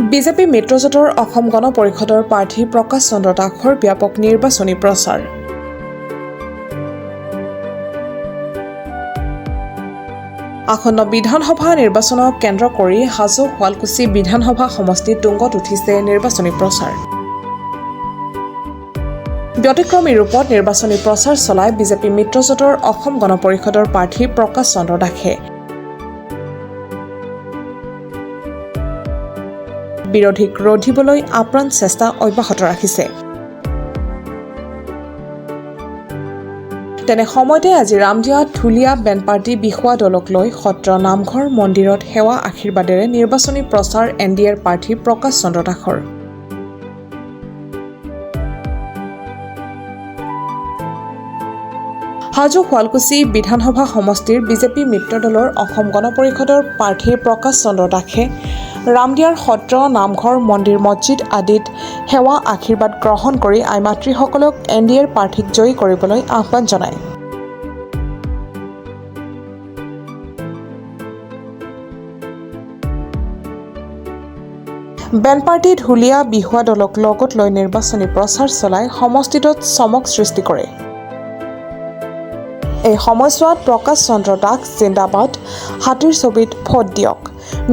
BJP মিত্ৰজোঁটৰ অসম গণ পৰিষদৰ প্ৰাৰ্থী প্ৰকাশ চন্দ্ৰ দাসৰ ব্যাপক নিৰ্বাচনী প্ৰচাৰ। আসন্ন বিধানসভা নিৰ্বাচনক কেন্দ্ৰ কৰি হাজো শুৱালকুছি বিধানসভা সমষ্টিত তুংগত উঠিছে নিৰ্বাচনী প্ৰচাৰ। ব্যতিক্ৰমী ৰূপত নিৰ্বাচনী প্ৰচাৰ চলাই বিজেপি মিত্ৰজোঁটৰ অসম গণ পৰিষদৰ প্ৰাৰ্থী প্ৰকাশ চন্দ্ৰ দাসে বিৰোধীক ৰোধিবলৈ আপ্ৰাণ চেষ্টা অব্যাহত ৰাখিছে। তেনে সময়তে আজি ৰামদিয়াত ঢুলীয়া বেনপাৰ্টি বিহুৱা দলক লৈ সত্ৰ নামঘৰ মন্দিৰত সেৱা আশীৰ্বাদেৰে নিৰ্বাচনী প্ৰচাৰ NDAৰ প্ৰাৰ্থী প্ৰকাশ চন্দ্ৰ দাসৰ। হাজো শুৱালকুছি বিধানসভা সমষ্টিৰ বিজেপি মিত্ৰ দলৰ অসম গণ পৰিষদৰ প্ৰাৰ্থী প্ৰকাশ চন্দ্ৰ দাসে ৰামদিয়াৰ সত্ৰ নামঘৰ মন্দিৰ মছজিদ আদিত সেৱা আশীৰ্বাদ গ্ৰহণ কৰি আই মাতৃসকলক NDAৰ প্ৰাৰ্থীক জয়ী কৰিবলৈ আহ্বান জনায়। বেনপাৰ্টি ঢুলীয়া বিহুৱা দলক লগত লৈ নিৰ্বাচনী প্ৰচাৰ চলাই সমষ্টিটোত চমক সৃষ্টি কৰে। এই সময়ছোৱাত প্ৰকাশ চন্দ্ৰ দাস জিন্দাবাদ, হাতীৰ ছবিত ভোট দিয়ক,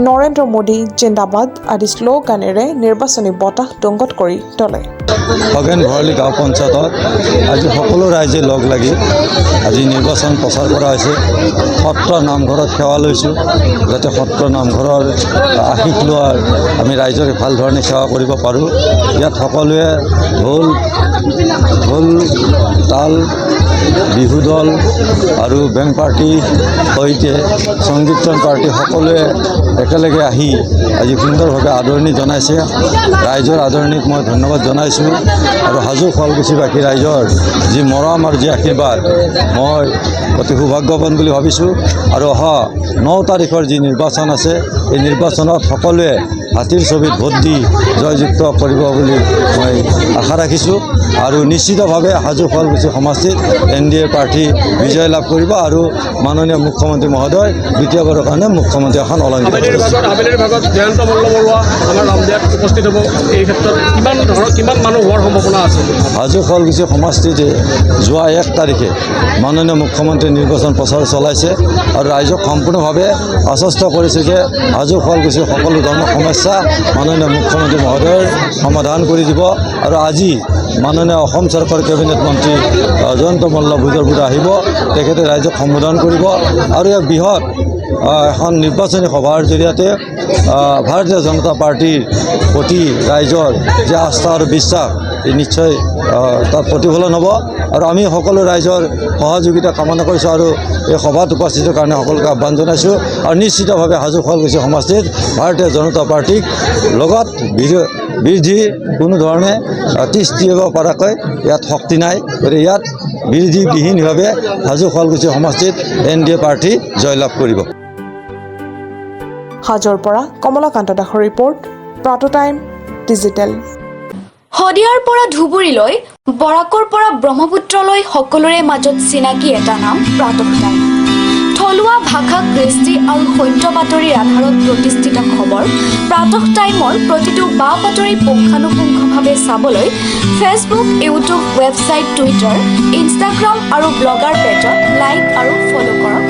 নৰেন্দ্ৰ মোদী জিন্দাবাদ আদি শ্লোগানেৰে নিৰ্বাচনী বতাহ তুংগত কৰি তোলে। খগেন ভৰালী গাঁও পঞ্চায়তত আজি সকলো ৰাইজে লগ লাগি আজি নিৰ্বাচন প্ৰচাৰ কৰা হৈছে। সত্ৰ নামঘৰত সেৱা লৈছোঁ, যাতে সত্ৰ নামঘৰৰ আশীষ লোৱাৰ আমি ৰাইজক ভাল ধৰণে সেৱা কৰিব পাৰোঁ। ইয়াত সকলোৱে ঢোল তাল বিহু দল আৰু বেং পাৰ্টি সৈতে সংগীতন পাৰ্টি সকলোৱে একেলগে আহি আজি সুন্দৰভাৱে আদৰণি জনাইছে। ৰাইজৰ আদৰণিক মই ধন্যবাদ জনাইছোঁ আৰু হাজো শুৱালকুছিবাসী ৰাইজৰ যি মৰম আৰু যি আশীৰ্বাদ মই অতি সৌভাগ্যৱান বুলি ভাবিছোঁ। আৰু অহা 9 তাৰিখৰ যি নিৰ্বাচন আছে এই নিৰ্বাচনত সকলোৱে হাতীৰ ছবিত ভোট দি জয়যুক্ত কৰিব বুলি মই আশা ৰাখিছোঁ আৰু নিশ্চিতভাৱে হাজো শুৱালকুছি সমষ্টিত NDA প্ৰাৰ্থী বিজয় লাভ কৰিব আৰু মাননীয় মুখ্যমন্ত্ৰী মহোদয় দ্বিতীয়বাৰৰ কাৰণে মুখ্যমন্ত্ৰী এখন অলংকৃত কৰিব। আবেলিৰ ভাগত জয়ন্ত মল্লবৰুৱা আমাৰ ৰামদিয়াত উপস্থিত হ'ব। এই ক্ষেত্ৰত কিমান মানুহ হোৱাৰ সম্ভাৱনা আছে? হাজো শুৱালকুছি সমষ্টিতে যোৱা 1 তাৰিখে মাননীয় মুখ্যমন্ত্ৰী নিৰ্বাচন প্ৰচাৰ চলাইছে আৰু ৰাইজক সম্পূৰ্ণভাৱে আশ্বস্ত কৰিছে যে হাজো শুৱালকুছিৰ সকলো ধৰণৰ সমস্যা মাননীয় মুখ্যমন্ত্ৰী মহোদয়ে সমাধান কৰি দিব। আৰু আজি মাননীয় অসম চৰকাৰৰ কেবিনেট মন্ত্ৰী জয়ন্ত মল্লবৰুৱা আহিব, তেখেতে ৰাইজক সম্বোধন কৰিব আৰু এক বৃহৎ এখন নিৰ্বাচনী সভাৰ জৰিয়তে ভাৰতীয় জনতা পাৰ্টিৰ প্ৰতি ৰাইজৰ যে আস্থা আৰু বিশ্বাস নিশ্চয় তাত প্ৰতিফলন হ'ব। আৰু আমি সকলো ৰাইজৰ সহযোগিতা কামনা কৰিছোঁ আৰু এই সভাত উপস্থিতৰ কাৰণে সকলোকে আহ্বান জনাইছোঁ। আৰু নিশ্চিতভাৱে হাজো শুৱালকুছি সমষ্টিত ভাৰতীয় জনতা পাৰ্টিক লগত বিৰোধী কোনো ধৰণে তিষ্ঠ দিব পৰাকৈ ইয়াত শক্তি নাই। গতিকে ইয়াত বিৰোধীবিহীনভাৱে হাজো শুৱালকুছি সমষ্টিত NDA প্ৰাৰ্থী জয়লাভ কৰিব। হাজোৰ পৰা কমলাকান্ত দাসৰ ৰিপৰ্ট, প্ৰাটো টাইম ডিজিটেল। শদিয়াৰ পৰা ধুবুৰীলৈ, বৰাকৰ পৰা ব্ৰহ্মপুত্ৰলৈ সকলোৰে মাজত চিনাকি এটা নাম প্ৰাতঃ টাইম। থলুৱা ভাষা, কৃষ্টি আৰু সত্য বাতৰিৰ আধাৰত প্ৰতিষ্ঠিত খবৰ প্ৰাতঃ টাইমৰ প্ৰতিটো বা বাতৰি পুংখানুপুংখভাৱে চাবলৈ Facebook, YouTube, website, Twitter, Instagram আৰু ব্লগাৰ পেজত লাইক আৰু ফ'ল' কৰক।